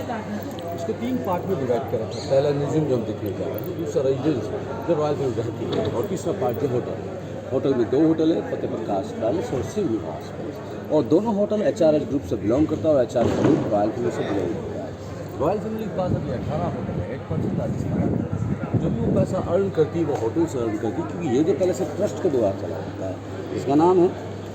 इसको 3 पार्ट में डिवाइड करा था। पहला म्यूजियम जो हम देखने जा रहे हैं, दूसरा रेजिडेंस जो रॉयल फैमिली रहती है, और तीसरा पार्ट जो होटल में 2 होटल है, फतेह प्रकाश पैलेस और शिव निवास पैलेस। और दोनों होटल HRS ग्रुप से बिलोंग करता है और HRS ग्रुप रॉयल फैमिली से बिलोंग करता है। रॉयल फैमिली के पास अभी 18 होटल है, 8% राजस्थान। जो भी वो पैसा अर्न करती है वो होटल से अर्न करती है, क्योंकि ये जो पैलेस है ट्रस्ट के द्वारा चला जाता है। इसका नाम है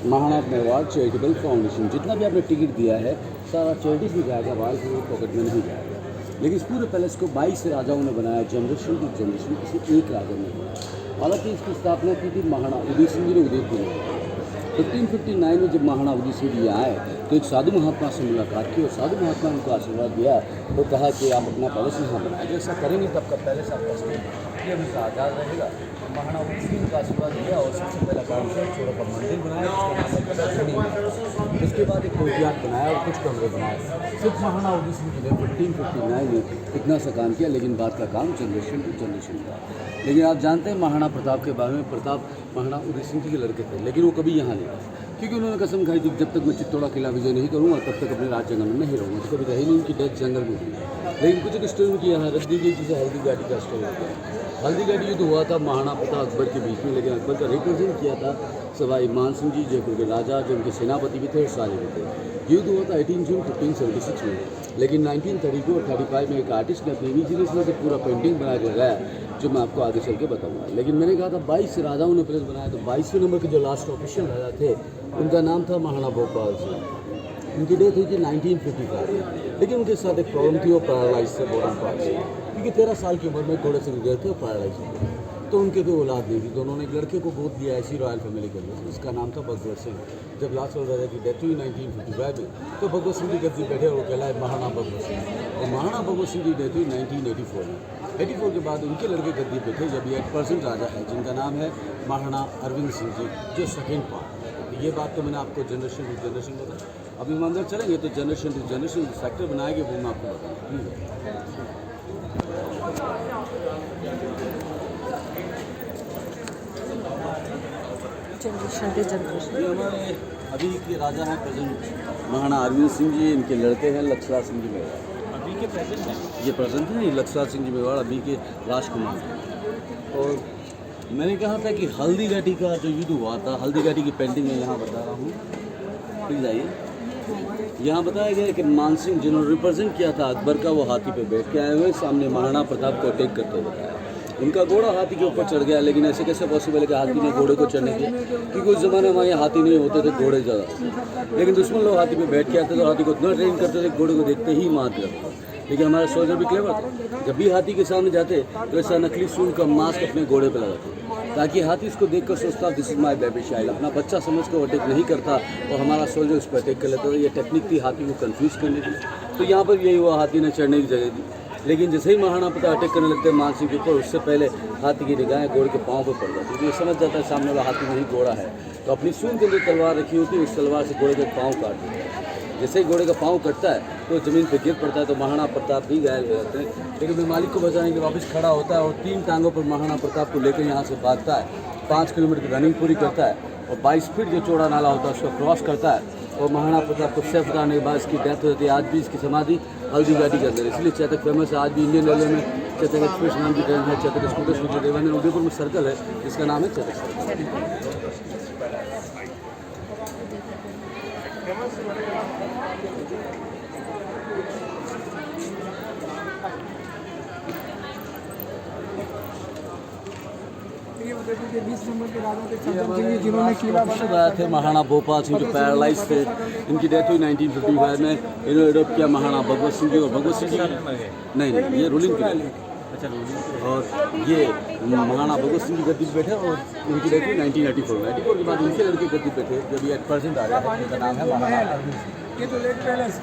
महाराणा मेवाड़ चैरिटेबल फाउंडेशन। जितना भी आपने टिकट दिया है सारा चैरिटीज में जाएगा, रॉयल फैमिली पॉकेट में नहीं जाएगा। लेकिन इस पूरे पैलेस को 22 राजाओं ने बनाया, जनरेशन टू जनरेशन, किसी एक राजा ने बनाया। हालांकि इसकी स्थापना की थी महाराणा उदय सिंह जी ने उदयपुर में। 1559 में जब महाराणा उदय सिंह जी आए तो एक साधु महात्मा से मुलाकात की और साधु महात्मा ने उनको आशीर्वाद दिया। तो कहा कि आप अपना पैलेस यहाँ बनाए, जैसा करेंगे तब का पैलेस आपका स्टेट ये हमेशा आज़ाद रहेगा। महाराणा उदय सिंह का आशीर्वाद दिया और सबसे पहला काम से छोटा का मंदिर बनाया, उसके बाद एक कोर्टयार्ड बनाया और कुछ कमरे बनाए। सिर्फ महाराणा उदय सिंह जी ने 1559 में इतना सा काम किया, लेकिन बाद का काम जनरेशन टू जनरेशन का। लेकिन आप जानते हैं महाराणा प्रताप के बारे में, प्रताप महाराणा उदय सिंह जी के लड़के थे, लेकिन वो कभी यहाँ नहीं आए, क्योंकि उन्होंने कसम खाई थी जब तक मैं चित्तौड़ा किला विजय नहीं करूँगा तब तक अपने राज जंगल में नहीं रहूँगा। तो कभी रही नहीं, उनकी डेथ जंगल में हुई। लेकिन कुछ एक स्टोरी की यहाँ रख दी गई, जिसे हल्दी घाटी का स्टोरी होता है। हल्दी घाटी युद्ध हुआ था महाराणा प्रताप अकबर के बीच में, लेकिन अकबर का रिप्रेजेंट किया था सवाई मान सिंह जी, जयपुर के राजा, जो उनके सेनापति भी थे और सारे भी थे। युद्ध हुआ था 18 जून 1576 में। लेकिन 1932 और 35 में एक आर्टिस्ट ने अपनी इमेजिनेशन से पूरा पेंटिंग बना के लगाया, जो मैं आपको आगे चल के बताऊंगा। लेकिन मैंने कहा था 22 राजाओं ने पैलेस बनाया, तो 22वें नंबर के जो लास्ट ऑफिशियल राजा थे उनका नाम था महाराणा भोपाल सिंह। उनकी डेथ हुई थी 1955 में। लेकिन उनके साथ एक प्रॉब्लम थी, वो पैरालाइज थे बॉडम पार्ट से, क्योंकि 13 साल की उम्र में घोड़े से गिर गए थे और पैरालाइज हो गए। तो उनके कोई औलाद नहीं थी, तो उन्होंने एक लड़के को गोद दिया ऐसी रॉयल फैमिली के लिए, जिसका नाम था भगवत सिंह। जब लास्ट वाले राजा की डेथ हुई 1955 में, तो भगवत सिंह जी गद्दी बैठे और वो कहलाए महाराणा भगवत सिंह। और महाराणा भगवत सिंह की डेथ हुई 1984 में। 84 के बाद उनके लड़के गद्दी पे थे, जब ये 8% राजा है, जिनका नाम है महाराणा अरविंद सिंह जी, जो सेकेंड पार्ट। ये बात तो मैंने आपको जनरेशन टू जनरेशन बताया। अभी हम अंदर चलेंगे तो जनरेशन टू जनरेशन फैक्टर बनाएंगे, वो मैं आपको बताऊँगा। Generation to generation. ये हमारे अभी के राजा हैं प्रेजेंट महाराणा अरविंद सिंह जी, इनके लड़के हैं लक्षराज सिंह जी मेवाड़। अभी के प्रेजेंट हैं, ये प्रेजेंट है, ये लक्षराज सिंह जी मेवाड़ अभी के राजकुमार हैं। और मैंने कहा था कि हल्दी घाटी का जो युद्ध हुआ था, हल्दी घाटी की पेंटिंग मैं यहाँ बता रहा हूँ, प्लीज आइए। यहाँ बताया गया कि मानसिंह जिन्होंने रिप्रेजेंट किया था अकबर का, वो हाथी पे बैठ के आए हुए सामने महाराणा प्रताप को अटैक करते हुए बताया। उनका घोड़ा हाथी के ऊपर चढ़ गया, लेकिन ऐसे कैसे पॉसिबल है कि हाथी ने घोड़े को चढ़ने दिया, क्योंकि उस ज़माने में यहाँ हाथी नहीं होते थे, घोड़े ज़्यादा होते। लेकिन दुश्मन लोग हाथी पे बैठ के आते थे, हाथी को इतना ट्रेन करते थे, घोड़े को देखते ही मार दिया। लेकिन हमारे सोल्जर भी क्लेवर थे, जब भी हाथी के सामने जाते तो ऐसा नकली सूंड का मास्क अपने घोड़े पर लगाते, ताकि हाथी इसको देखकर सोचता this is my baby child, अपना बच्चा समझ कर अटैक नहीं करता और हमारा सोल्जर उस पर अटैक कर लेता था। ये टेक्निक थी हाथी को कंफ्यूज करने की। तो यहाँ पर यही हुआ, हाथी ने चढ़ने की जगह दी, लेकिन जैसे ही महाराणा प्रताप अटैक करने लगते हैं मानसिंह के ऊपर, उससे पहले हाथी की निगाहें घोड़े के पाँव पर पड़ जाती है। तो ये समझ जाता है सामने वाला हाथी नहीं घोड़ा है, तो अपनी सूंड के अंदर तलवार रखी होती है, उस तलवार से घोड़े के पाँव काट देता है। जैसे ही घोड़े का पाँव कटता है तो ज़मीन पे गिर पड़ता है, तो महाराणा प्रताप भी घायल हो जाते हैं। लेकिन फिर मालिक को बचाने के लिए वापस खड़ा होता है और 3 टांगों पर महाराणा प्रताप को लेकर यहाँ से भागता है। 5 किलोमीटर की रनिंग पूरी करता है और 22 फीट जो चौड़ा नाला होता है उसको क्रॉस करता है और महाराणा प्रताप को सेफ उतारने के बाद इसकी डेथ हो जाती है। आज भी इसकी समाधि हल्दी घाटी के अंदर, इसलिए चेतक फेमस है। आज भी इंडियन रेलवे में चेतक एक्सप्रेस नाम की ट्रेन है, चेतक स्कूटर सूर्यदेवन है, उदयपुर में सर्कल है जिसका नाम है चेतक सर्कल। जिन्होंने किला बनाया थे महाराणा भोपाल सिंह, जो पैरालाइज थे, इनकी डेथ हुई 1955 में। इन्होंने एडोप्ट किया महाराणा भगवत सिंह जी, और भगवत सिंह जी नहीं, ये रूलिंग पीरियड है। और ये महाराणा भगवत सिंह जी गद्दी पे बैठे और इनकी डेथ हुई 1984 के बाद इनके लड़के गद्दी पे थे, जब ये 8% आ रहा है, इनका नाम है महाराणा अरविंद सिंह। ये तो लेक पैलेस,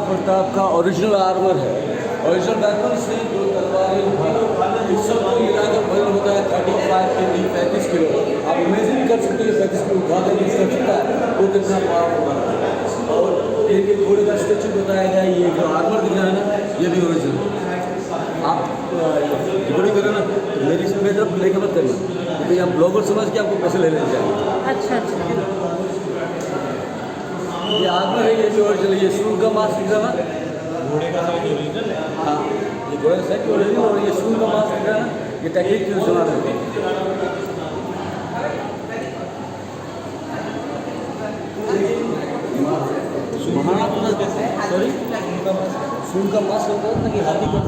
प्रताप का ओरिजिनल आर्मर है। ओरिजिनल वेपन से जो तलवारें इस सबको मिलाकर वजन होता है 35 kg 35 किलो। आप इमेजिन कर सकते हो 35 किलो उठा कर कर सकता है वो कितना पावर होगा। और एक घोड़े का स्टेचू बताया गया, ये जो आर्मर दिख रहा है ना ये भी ओरिजिनल। आप टिप्पणी करो ना तो मेरी तरफ लेके मत करना, क्योंकि आप ब्लॉगर समझ के आपको पैसे ले लेने जाएंगे। अच्छा अच्छा। ये आर्मर है, ये भी ओरिजिनल। ये सूर का मास्क दिख रहा ना, घोड़े का साइज ओरिजिनल है। हाँ ये घोड़े का सेट ओरिजिनल। और ये सूर का मास्क दिख रहा ना, ये टेक्निक यूज बना रहे हैं। सॉरी सूर का मास्क होता है ना कि हाथी का।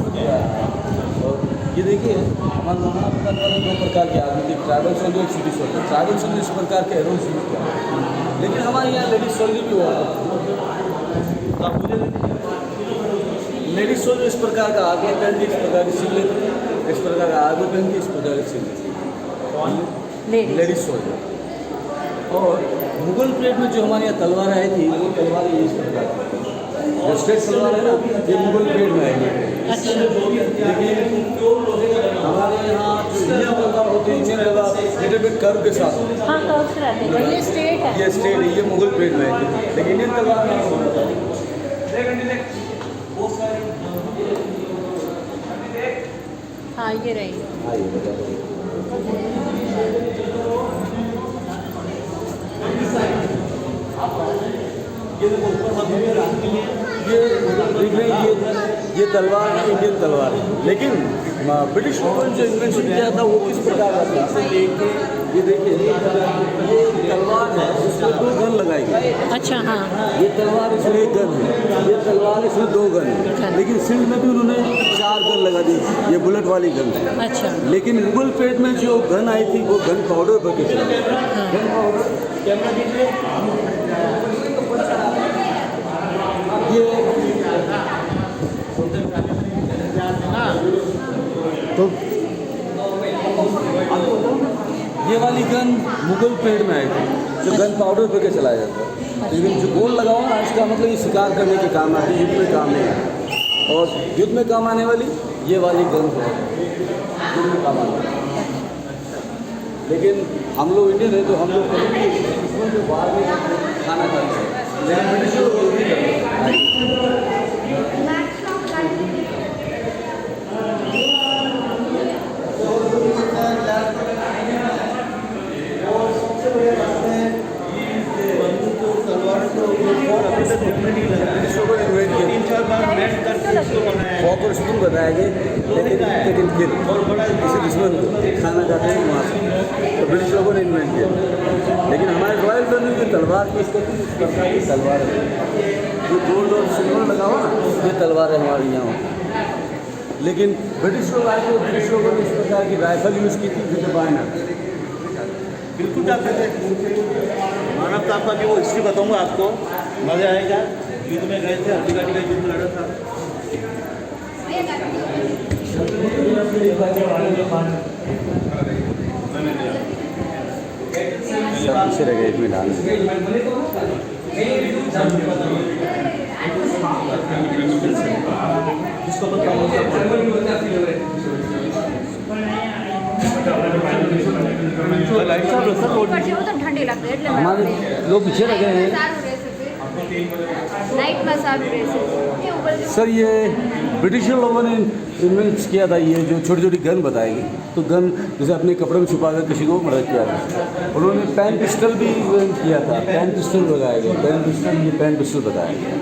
और ये देखिए हमारे महाप्रताप वाले दो प्रकार के आदमी थे, tribal soldier, city soldier. Tribal soldier इस प्रकार के हेरोज यूज किया, लेकिन हमारे यहाँ लेडीज सोल्जर भी हुआ। आप मुझे लेडीज सोल्जर इस प्रकार का आगे पहनती, इस प्रकार की सिल लेती, इस प्रकार का आगे पहनती, इस प्रकार की सिल लेती। Ladies soldier. और मुगल पीरियड में जो हमारे यहाँ तलवार आई थी वो तलवार इस प्रकार की, जो स्ट्रेट तलवार है ना ये मुगल पीरियड में आई है। अच्छा। लेकिन हमारे यहाँ जो इंडियन तलवार होती है, इंडियन तलवार लिटिल बिट कर्व के साथ होती है। हाँ कर्व्स रहते हैं, ये स्ट्रेट है। ये स्ट्रेट है, ये मुगल पीरियड में आई थी। लेकिन इंडियन तलवार नहीं होता था। हाँ ये रही। हाँ ये बता दो। ये तलवार है, इंडियन तलवार है। लेकिन ब्रिटिश लोगों ने जो इन्वेंशन किया था वो किस प्रकार का था? ये देखिए ये तलवार है, इसमें 2 गन लगाई गई। अच्छा हाँ। ये तलवार इसमें 1 गन है, ये तलवार इसमें 2 गन है। लेकिन सिंध में भी उन्होंने 4 गन लगा दी, ये बुलेट वाली गन है। अच्छा। लेकिन मुगल पीरियड में जो गन आई थी वो गन पाउडर पर के चला। गन पाउडर कैमरा दीजिए। ये तो ये वाली गन मुगल पीरियड में आई थी, जो गन पाउडर पे के चलाया जाता है। लेकिन जो गोल लगा हुआ ना इसका मतलब ये शिकार करने के काम आती है, युद्ध में काम नहीं आती। और युद्ध में काम आने वाली ये वाली गन है, युद्ध में काम आती है। लेकिन हम लोग इंडियन है तो हम लोग कभी भी इसमें जो बाहर में खाना खाते हैं, लेकिन ब्रिटिश लोग ये नहीं करते। और स्पून बताया गया, लेकिन फिर किसी दुश्मन को खाना खाते हैं वहाँ से, तो ब्रिटिश लोगों ने इन्वेंट किया। लेकिन हमारे रॉयल फैमिली की तलवार की तलवार है, जो गोल्ड और सिल्वर लगा हुआ ना ये तलवार है हमारे यहाँ। लेकिन ब्रिटिश लोग आए थे, ब्रिटिश लोगों ने इस प्रकार की राइफल यूज़ की थी विद बाइनर। बिल्कुल जाते थे मानवता का भी वो हिस्ट्री बताऊंगा आपको, मज़ा आएगा। युद्ध में गए थे, हल्दी घाटी का युद्ध लड़ा था। सब पीछे रह गए इसमें डालने। ठंडी लगते हैं हमारे लोग पीछे रह गए हैं। नाइट मसाज सर ये ब्रिटिश लोगों ने इन्वेंट किया था, ये जो छोटी छोटी गन बताएगी। तो गन जैसे अपने कपड़े में छुपा कर किसी को मदद किया था। उन्होंने पेन पिस्टल भी इन्वेंट किया था, पेन पिस्टल बताया गया, पेन पिस्टल, ये पेन पिस्टल बताया गया।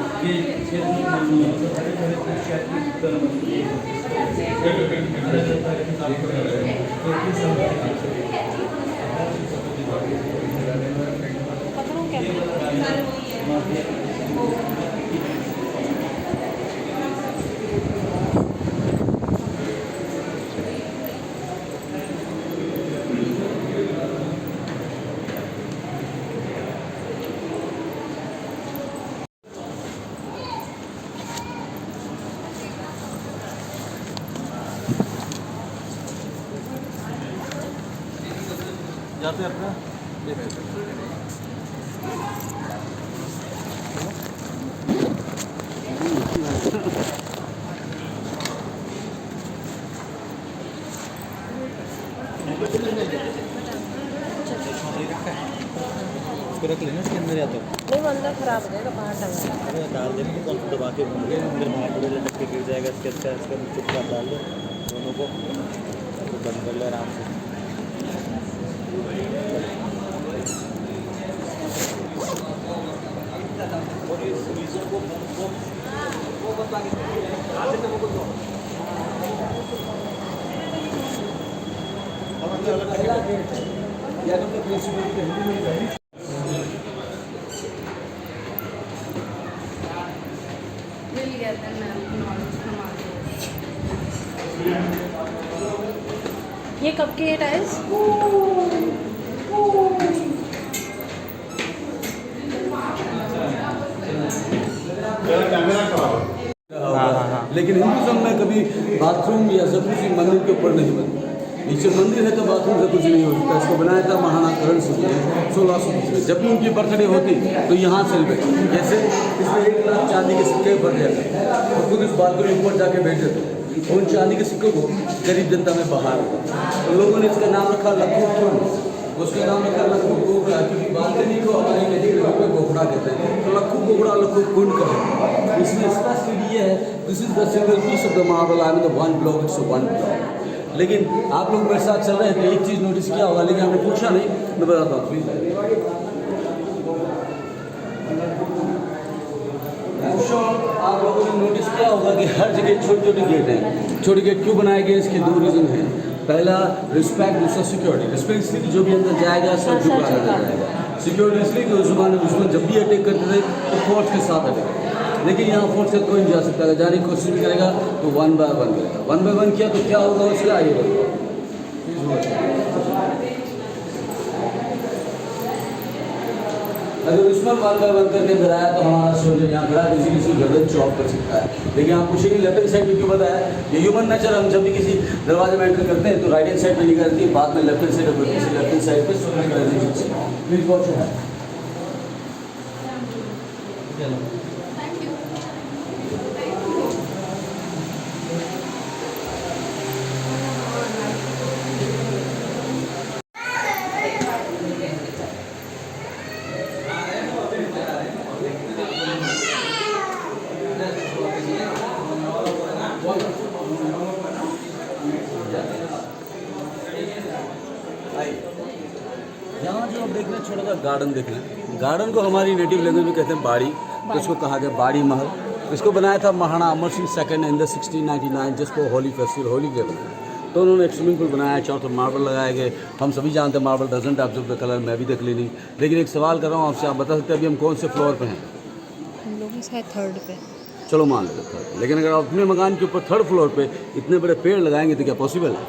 जाते हैं अपना उसको रख लेना इसके अंदर या तो नहीं, वो अंदर खराब हो जाएगा, बाहर टंगा। अरे डाल देना तो कौन सा दबा के घूम रहे अंदर बाहर थोड़े लटक के गिर जाएगा। इसके अच्छा इसका चुपचाप डाल दो दोनों को, तो बंद कर लो आराम से। मिल गया था ये कब के टाइल्स? लेकिन हिंदुज़म में कभी बाथरूम या जकूजी मंदिर के ऊपर नहीं बनता। नीचे मंदिर है तो बाथरूम जकूजी नहीं हो सकता। इसको बनाया था महाराणा करण सिंह ने 1620 में। जब भी उनकी बर्थडे होती तो यहाँ सेलिब्रेट, जैसे इसमें 1 लाख चांदी के सिक्के भर दिया था और खुद इस बालकनी ऊपर जाके बैठे थे। उन चांदी के सिक्कों को गरीब जनता में बाहर तो लोगों ने इसका नाम रखा लखू क्यों, उसका नाम रखा लखू गोखड़ा, क्योंकि बालकनी को हमारे नदी के रूप में गोखड़ा कहते हैं। तो लखू गोखड़ा लखू कुंड का इसमें स्पेशली ये है, this is the single piece of the marble, I mean the one block, it's one block. लेकिन आप लोग मेरे साथ चल रहे हैं तो एक चीज़ नोटिस किया होगा, लेकिन आपने पूछा नहीं, मैं बताता हूँ प्लीज। आप लोगों ने नोटिस किया होगा कि हर जगह छोटे छोटे गेट हैं। छोटे गेट क्यों बनाए गए, इसके 2 रीज़न हैं। पहला रिस्पेक्ट, दूसरा सिक्योरिटी। रिस्पेक्ट इसलिए कि जो भी अंदर जाएगा सब झुका जाएगा। सिक्योरिटी इसलिए कि उस ज़माने में दुश्मन जब भी अटैक करते थे तो फोर्स के साथ अटैक, लेकिन यहाँ फोर्स से कोई नहीं जा सकता। अगर जाने की कोशिश भी करेगा तो 1 बाय 1 करेगा। 1 बाय 1 किया तो क्या होगा उसका, आइए बताओ। अगर दुश्मन 1 बाय 1 करके अंदर आया तो हमारा सोल्जर यहाँ खड़ा किसी गर्दन चॉप कर सकता है। लेकिन आप पूछेंगे लेफ्ट हैंड साइड में क्यों बताया, ये ह्यूमन नेचर। हम जब भी किसी दरवाजे में एंटर करते हैं तो राइट हैंड साइड में निकलती है, बाद में लेफ्ट हैंड साइड पर किसी लेफ्ट हैंड साइड पर सोल्जर करने। प्लीज वॉच है। यहाँ जो आप देख रहे हैं छोटा सा गार्डन देख रहे हैं, गार्डन को हमारी नेटिव लैंग्वेज में कहते हैं बाड़ी, तो इसको कहा गया बाड़ी महल। इसको बनाया था Maharana Amar Singh second in the 1699, जिसको होली फेस्टिवल होली डे बनाया। तो उन्होंने एक स्विमिंग पूल बनाया, चारों तरफ मार्बल लगाए गए। हम सभी जानते हैं marble doesn't observe the colour, मैं भी देख ली नहीं। लेकिन एक सवाल कर रहा हूँ आपसे, आप बता सकते हैं अभी हम कौन से फ्लोर पे हैं? हम लोग शायद 3rd पे। चलो मान लेते थर्ड, लेकिन अगर आप अपने मकान के ऊपर 3rd फ्लोर पे इतने बड़े पेड़ लगाएंगे तो क्या पॉसिबल है?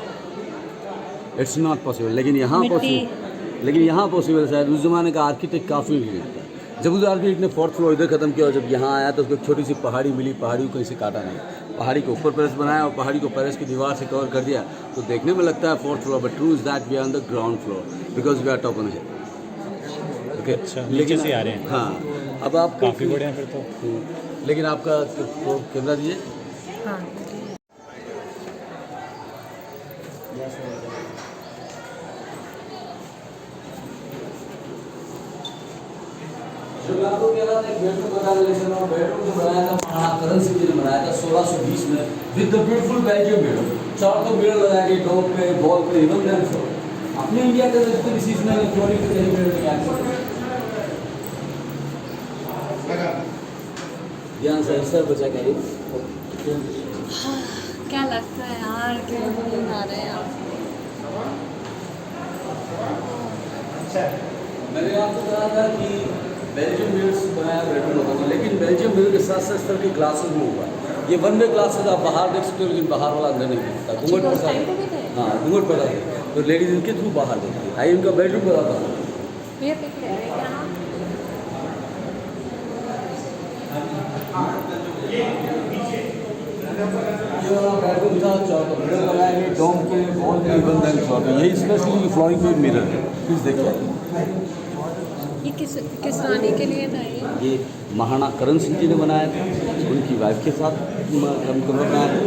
It's not possible. लेकिन यहाँ पॉसिबल शायद उस ज़माने का आर्किटेक्ट काफ़ी इंटेलिजेंट था। जब उस आर्किटेक्ट ने 4th फ्लोर इधर ख़त्म किया और जब यहाँ आया तो उसको एक छोटी सी पहाड़ी मिली, पहाड़ी को कहीं से काटा नहीं, पहाड़ी के ऊपर पैलेस बनाया और पहाड़ी को पैलेस की दीवार से कवर कर दिया। तो देखने में लगता है 4th floor, but true is that we are on the ground floor because we are top on hill. Okay, अच्छा, नीचे से आ रहे हैं। हाँ, अब आप काफ़ी बड़े हैं फिर तो। लेकिन आपका कैमरा दीजिए। हाँ, जो आपको कह रहा था बेडरूम बताने ले चल रहा हूँ। बेडरूम जो बनाया था महाराणा करण सिंह जी ने बनाया था 1620 में with the beautiful Belgium bedroom. 4 तो बेड लगाए गए, टॉप पे, वॉल पे, इवन ग्राउंड फ्लोर। अपने इंडिया के जितने भी चीज़ में फ्लोरिंग पे कहीं बेड नहीं आ ध्यान से सर बचा के। क्या लगता है यार, क्यों नहीं आ रहे हैं आप? मैंने आपको कहा था कि बेल्जियम मिरर्स बनाया बेडरूम होता था, लेकिन बेल्जियम मिरर के साथ साथ इस तरह की ग्लासेस में हुआ। ये 1 वे ग्लासेस आप बाहर देख सकते हो, लेकिन बाहर वाला अंदर नहीं दिखता। घूंघट पड़ता है, हाँ घूंघट पड़ता है, तो लेडीज इनके थ्रू बाहर देखती है। आइए इनका बेडरूम बताता हूँ। ये देख रहे हैं क्या? ये वाला बेडरूम था, मिरर लगाए गए डोम पे, वॉल पे, इवन ग्राउंड फ्लोर पे। यही स्पेशली फ्लोरिंग पे मिरर है, प्लीज देखिए। ये किस रानी के लिए था ये? ये महाराणा करण सिंह जी ने बनाया था, उनकी वाइफ के साथ बनाया था।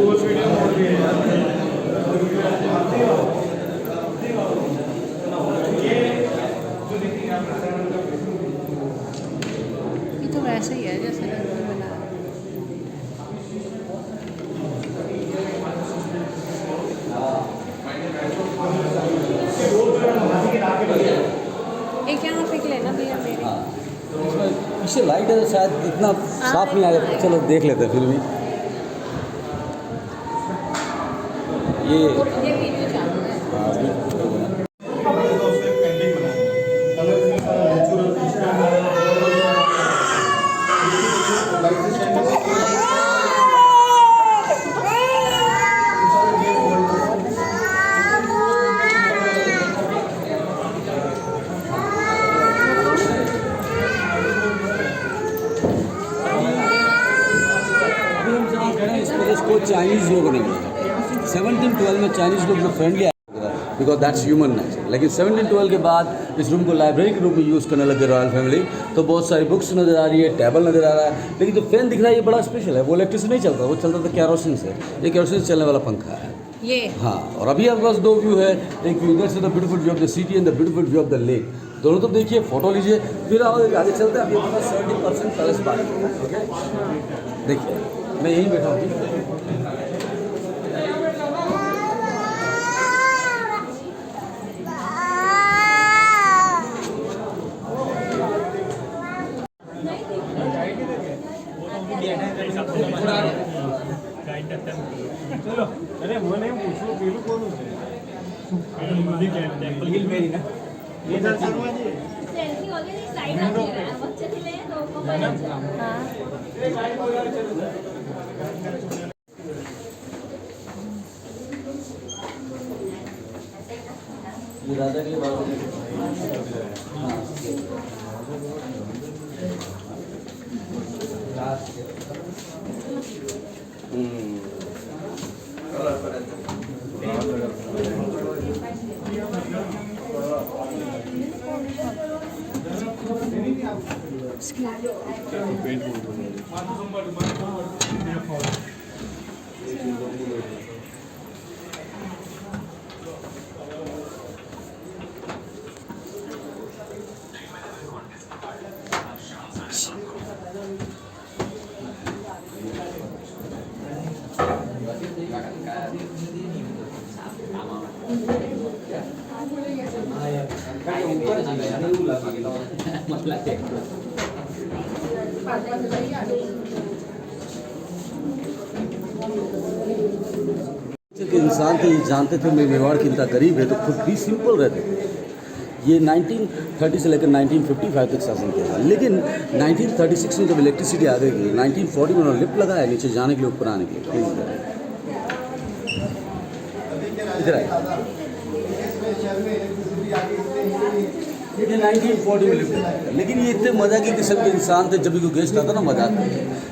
लाइट है तो शायद इतना साफ नहीं आएगा, चलो देख लेते हैं फिर भी। ये वीडियो चालू है। इसको चाइनीज़ लोगों ने 17-12 में चाइनीज़ लोग जो friendly because that's human nature, लेकिन 17-12 के बाद इस रूम को लाइब्रेरी के रूप में यूज़ करने लगे रॉयल फैमिली। तो बहुत सारी बुक्स नज़र आ रही है, टेबल नज़र आ रहा है, लेकिन जो फैन दिख रहा है ये बड़ा स्पेशल है। वो इलेक्ट्रिक से नहीं चलता, वो चलता था कैरोसिन से। ये कैरोसिन से चलने वाला पंखा है ये। हाँ, और अभी आपके पास दो व्यू है, एक व्यू इधर से the beautiful view of the city and the beautiful view of the lake. दोनों तो देखिए, फोटो लीजिए, फिर आगे चलते हैं। अभी अपना 70% पैलेस बात है। देखिए मैं यहीं बैठा हूँ। अरे वो नहीं पूछो पीलू कौन मेरी ना ये Sharma ji selfie already side आ गया है, बच्चे के लिए तो मोबाइल हां ये राजा के बारे में इंसान थे, ये जानते थे मेवाड़ कितना गरीब है, तो खुद भी सिंपल रहते थे। ये 1930 से लेकर 1955 तक शासन किया था, लेकिन 1936 में जब इलेक्ट्रिसिटी आ गई, 1940 में उन्होंने लिफ्ट लगाया नीचे जाने के लिए, ऊपर आने के लिए। इधर आए, ये 1940 में लिफ्ट लगाया। लेकिन ये इतने मजा की किस्म के इंसान थे, जब भी कोई गेस्ट आता ना मजा आता है।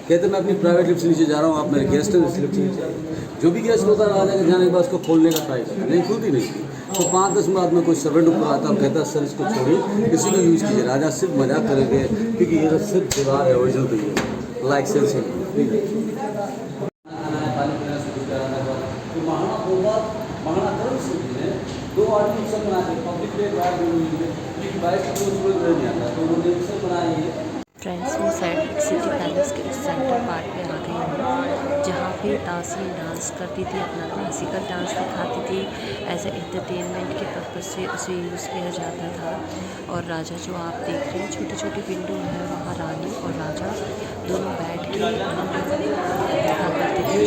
कहते मैं अपनी प्राइवेट लिफ्ट से नीचे जा रहा हूँ, आप मेरे गेस्ट हैं, इस लिफ्ट से नीचे आइए। जो भी गेस्ट होता है राजा के जाने के बाद उसको खोलने का ट्राई करता, नहीं खुलती नहीं। तो 5-10 मिनट बाद में कोई सर्वेंट ऊपर आता है, कहता है सर इसको छोड़िए, इसी को यूज़ कीजिए। राजा सिर्फ मजाक करेंगे, क्योंकि ये सिर्फ दीवार है, ओरिजिनल तो ये लाइक सेंस है। महाराणा करण सिंह जी ने 2 आर्टिफिशियल बनाए, पब्लिक प्लेस बाहर नहीं आता, तो उन्होंने इसे बनाया। फ्रेंड्स में सिटी पैलेस के इस सेंटर पार्ट में आ गई हूँ, जहाँ पे तासी डांस करती थी, अपना क्लासिकल डांस दिखाती थी। एज ए एंटरटेनमेंट के पर्पज़ से उसे यूज़ किया जाता था। और राजा जो आप देख रहे हैं, छोटी छोटी विंडो है, वहाँ रानी और राजा दोनों बैठ के देखा करते थे।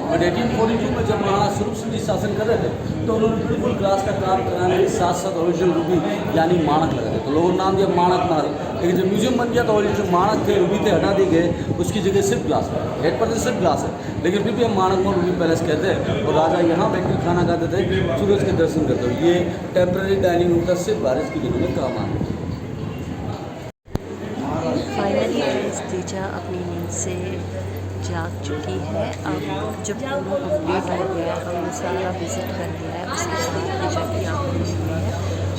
बट 1842 में जब महाराणा स्वरूप सिंह जी शासन कर रहे थे, तो उन्होंने बिल्कुल ग्लास का काम कराने के साथ साथ ओरिजिनल रूबी यानी माणक लगा थे, तो लोगों ने नाम दिया माणक महल। लेकिन जब म्यूजियम बन गया तो ओरिजिनल जो माणक थे, रूबी थे, हटा दिए गए, उसकी जगह सिर्फ ग्लास है। 8% सिर्फ ग्लास है, लेकिन फिर भी हम माणक महल रूबी पैलेस कहते हैं। और राजा यहाँ बैठ कर खाना खाते थे, सूरज के दर्शन करते हुए। ये टेम्प्रेरी डाइनिंग रूम था, सिर्फ बारिश की दिनों में काम आता है। फाइनली तीजा अपनी नींद से जाग चुकी है। अब जब पूरा कंप्लीट हो गया है, हमने सारा विजिट कर लिया है, उसके बाद तीजा की आँख खुली हुई है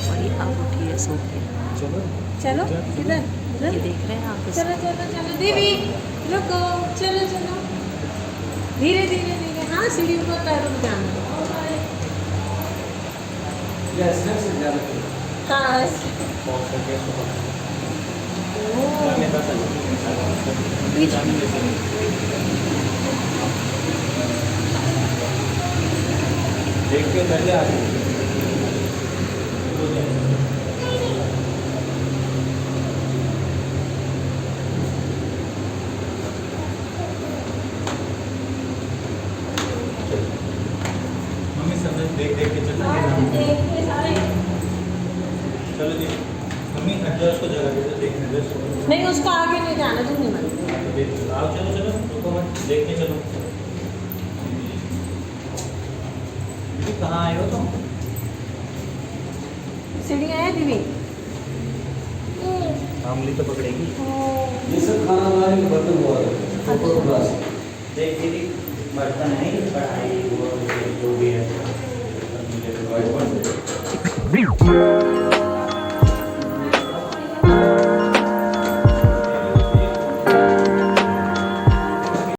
और ये अब उठी है सो के। चलो इधर ये देख रहे हैं आप, चलो चलो चलो दीदी रुको, चलो चलो धीरे धीरे धीरे। हाँ सीढ़ी ऊपर पैरों में जाना। देख के पहले आ देख के सारे चलो जी मम्मी एड्रेस को जगह दे दो देखने दो नहीं उसको आगे नहीं जाना तुम नहीं मानते आओ चलो चलो रुको मत देखने चलो दीदी कहाँ आए हो तुम सीढ़ियाँ हैं दीदी आमली तो पकड़ेगी ये सब खाना बनाने के बर्तन हुआ है देख दीदी बर्तन नहीं पढ़ाई वो जो भी है